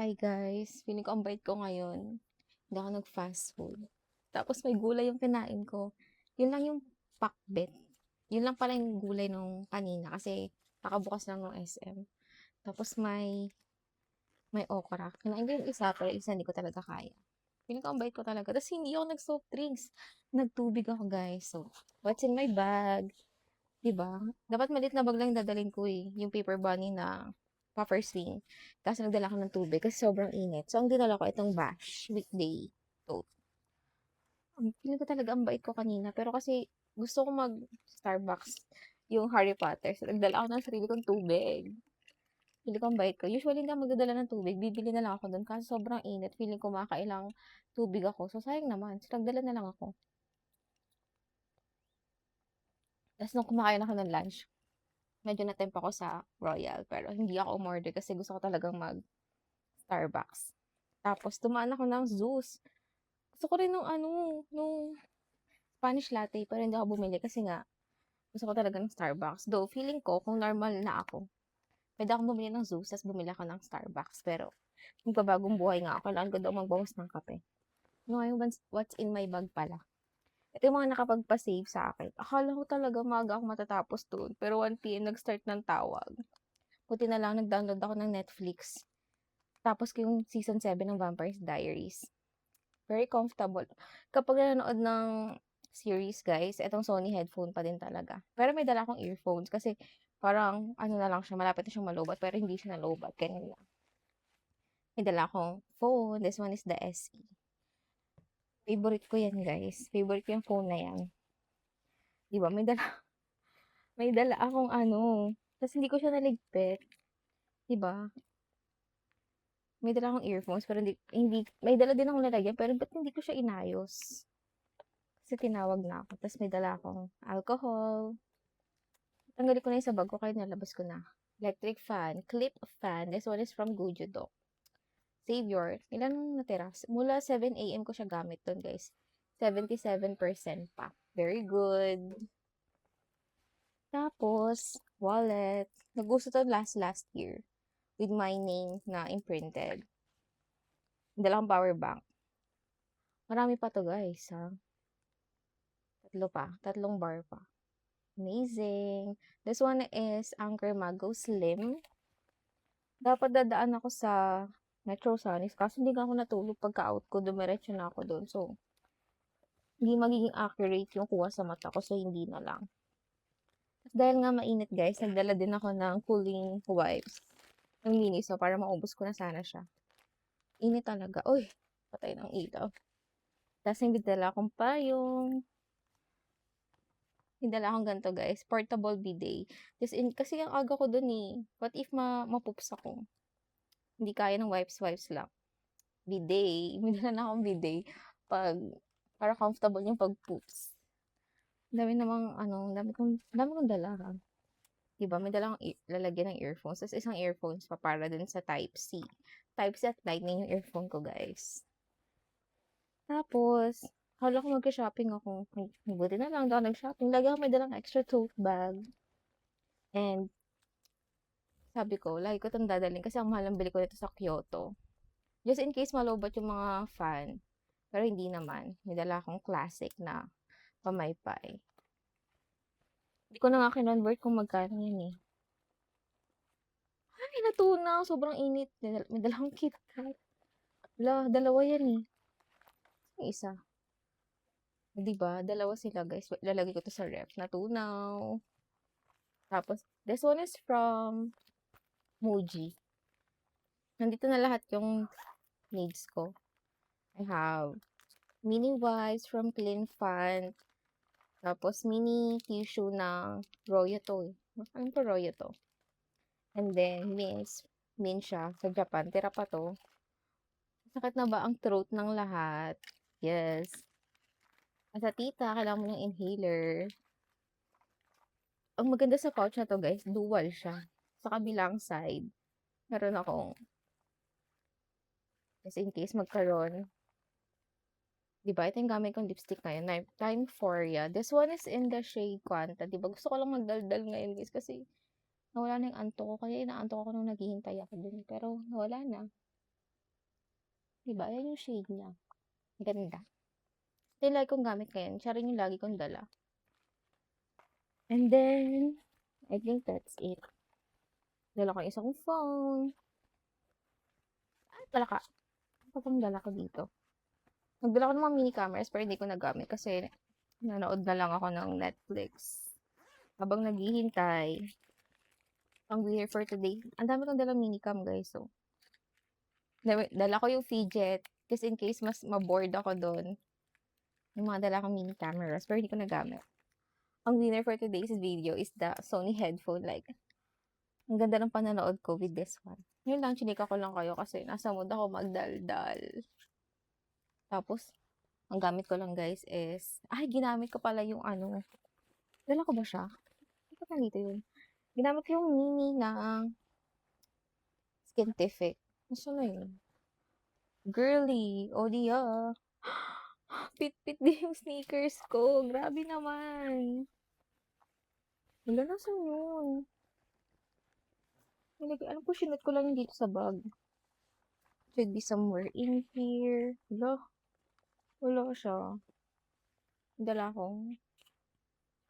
Hi guys, feeling ko ang bait ko ngayon. Hindi ako nag-fast food. Tapos may gulay yung kinain ko. Yun lang yung pakbet. Yun lang pala yung gulay nung kanina kasi nakabukas lang ng SM. Tapos may okra. Kinain ko yung isa pero yung isa hindi ko talaga kaya. Feeling ko ang bait ko talaga. Tapos hindi ako nag-soft drinks. Nagtubig ako guys. So, what's in my bag? 'Di ba? Dapat maliit na bag lang yung dadalhin ko eh. Yung paper bunny na puffer swing. Kaso nagdala ako ng tubig kasi sobrang init. So, ang dinala ko itong Bash weekday tote. Feeling ko talaga ang bait ko kanina. Pero kasi gusto ko mag Starbucks yung Harry Potter. So, nagdala ako ng sarili kong tubig. Feeling ko ang bait ko. Usually, hindi ako magdadala ng tubig. Bibili na lang ako doon. Kasi sobrang init. Feeling ko makakailang tubig ako. So, sayang naman. So, nagdala na lang ako. Tapos, nung kumakain ako ng lunch, medyo na-tempt ako sa Royal. Pero hindi ako umorder kasi gusto ko talagang mag-Starbucks. Tapos, tumaan ako ng Zeus. Gusto ko rin nung Spanish latte, pero hindi ako bumili kasi nga, gusto ko talaga ng Starbucks. Though, feeling ko, kung normal na ako, pwede akong bumili ng Zeus, tapos bumili ako ng Starbucks. Pero, kung pabagong buhay nga ako, kailangan ko daw magbawas ng kape. Ngayon, what's in my bag pala? Ito yung mga nakapagpa-save sa akin. Akala ko talaga maaga ako matatapos doon. Pero 1 PM nag-start ng tawag. Buti na lang nag-download ako ng Netflix. Tapos ko yung season 7 ng Vampire Diaries. Very comfortable. Kapag nanonood ng series, guys, etong Sony headphone pa din talaga. Pero may dala akong earphones kasi parang ano na lang siya, malapit na siyang malobat pero hindi siya nalobat. Ganyan lang. May dala akong phone. This one is the SE. Favorite ko yan, guys. Favorite ko yung phone na yan. Di ba? May dala akong tapos hindi ko siya naligpit. Di ba? May dala akong earphones pero may dala din akong lalagyan pero ba't hindi ko siya inayos? Kasi tinawag na ako. Tapos may dala akong alcohol. Tanggalin ko na yung sa bag ko kaya nalabas ko na. Electric fan. Clip fan. This one is from Gujudo. Savior. Ilan natira? Mula 7 AM ko siya gamit doon, guys. 77% pa. Very good. Tapos, wallet. Nagusto to last year. With my name na imprinted. Dala akong power bank. Marami pa to, guys. Ha? Tatlo pa. Tatlong bar pa. Amazing. This one is Anchor Mago Slim. Dapat dadaan ako sa Metro Sunis. Kaso hindi nga ako natulog pagka-out ko. Dumiretso na ako doon. So, hindi magiging accurate yung kuha sa mata ko. So, hindi na lang. Tapos dahil nga mainit, guys, nagdala din ako ng cooling wipes. Ng mini. So, para maubos ko na sana siya. Init talaga. Uy, patay ng ilaw. Tapos, hindi dala akong payong. Hindala akong ganito, guys. Portable bidet. Kasi ang aga ko dun eh. What if mapups ako? Hindi kaya ng wipes lang. Bidet. May dala na akong bidet. Pag, para comfortable yung pag-poops. Dami kong dala. Ha? Diba? May dala akong lalagyan ng earphones. Tapos isang earphones pa para dun sa Type-C. Type-C at Lightning yung earphone ko, guys. Tapos, akala ko mag-shopping ako. Buti na lang daw nag-shopping. Lagi ako may dalang extra tote bag. And, sabi ko, lagi ko itong dadalhin kasi ang mahal ang bili ko nito sa Kyoto. Just in case malobat yung mga fan. Pero hindi naman. May dala akong classic na pamaypay. Hindi ko na nga kinonvert kung magkano yan eh. Ay, natunaw. Sobrang init. May dala akong KitKat. Dalawa yan eh. Yung isa. Diba? Dalawa sila guys. Lalagay ko to sa ref. Natunaw. Tapos, this one is from Muji. Nandito na lahat yung needs ko. I have mini wipes from Clean Font. Tapos, mini tissue ng Royo to eh. Ano to Royo to? And then, mint siya sa Japan. Tira pa to. Sakit na ba ang throat ng lahat? Yes. Sa tita, kailangan mo ng inhaler. Ang maganda sa pouch na to, guys, dual siya. Sa kabilang side, meron akong, just in case magkaroon. Diba? Ito yung gamit kong lipstick ngayon. Time Foria. This one is in the shade Quanta. Diba? Gusto ko lang magdaldal ngayon, guys, kasi nawala na yung anto ko. Kaya inaanto ko nung naghihintay ako dun. Pero, nawala na. Diba? Ayan yung shade niya. Ganda. Ito yung lagi kong gamit ngayon. Siya rin yung lagi kong dala. And then, I think that's it. Dala ko yung isang phone. Ay, dala ka. Ano pa bang dala ko dito? Nagdala ko ng mga mini cameras pero hindi ko nagamit kasi nanood na lang ako ng Netflix. Habang naghihintay, ang winner for today. Ang dami kong dalang minicam, guys. So, dala ko yung fidget. Just in case mas maboard ako doon. Yung mga dala kong mini cameras. Pero hindi ko nagamit. Ang winner for today's video is the Sony headphone. Like, ang ganda ng pananood ko with this one. Yun lang, chinika ko lang kayo kasi nasa mood ako magdaldal. Tapos, ang gamit ko lang, guys, is... Ay, ginamit ko pala yung ano. Dala ko ba siya? Hindi ko nandito yun. Ginamit ko yung mini ng Scientific. Gusto na yun. Girly. O diya. Pit-pit din yung sneakers ko. Grabe naman. Wala na saan yun. Alam ko, sinot ko lang yung dito sa bag. Should be somewhere in here. Wala siya. Dala akong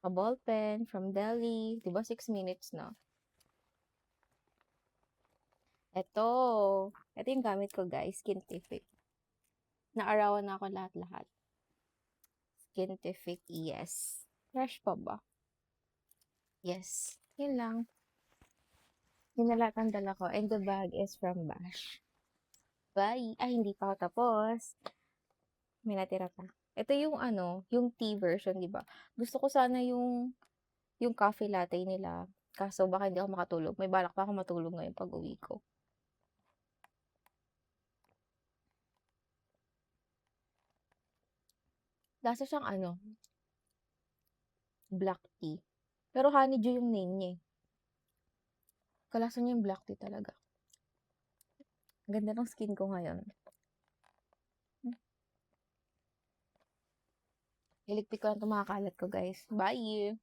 a ball pen from Delhi. Diba 6 minutes na? Ito. Ito yung gamit ko, guys. Scientific. Naarawan na ako lahat-lahat. Scientific, yes. Fresh pa ba? Yes. Yun lang. Yun na lahat ang dala ko. And the bag is from Bash. Bye! Ay, hindi pa ako tapos. May natira pa. Ito yung ano, yung tea version, di ba? Gusto ko sana yung coffee latte nila. Kaso baka hindi ako makatulog. May balak pa ako matulog ngayon pag uwi ko. Lasa siyang ano, black tea. Pero honeydew yung name niya eh. Kalasa niya yung black tea talaga. Ganda ng skin ko ngayon. Iligpit ko lang itong mga kalat ko, guys. Bye!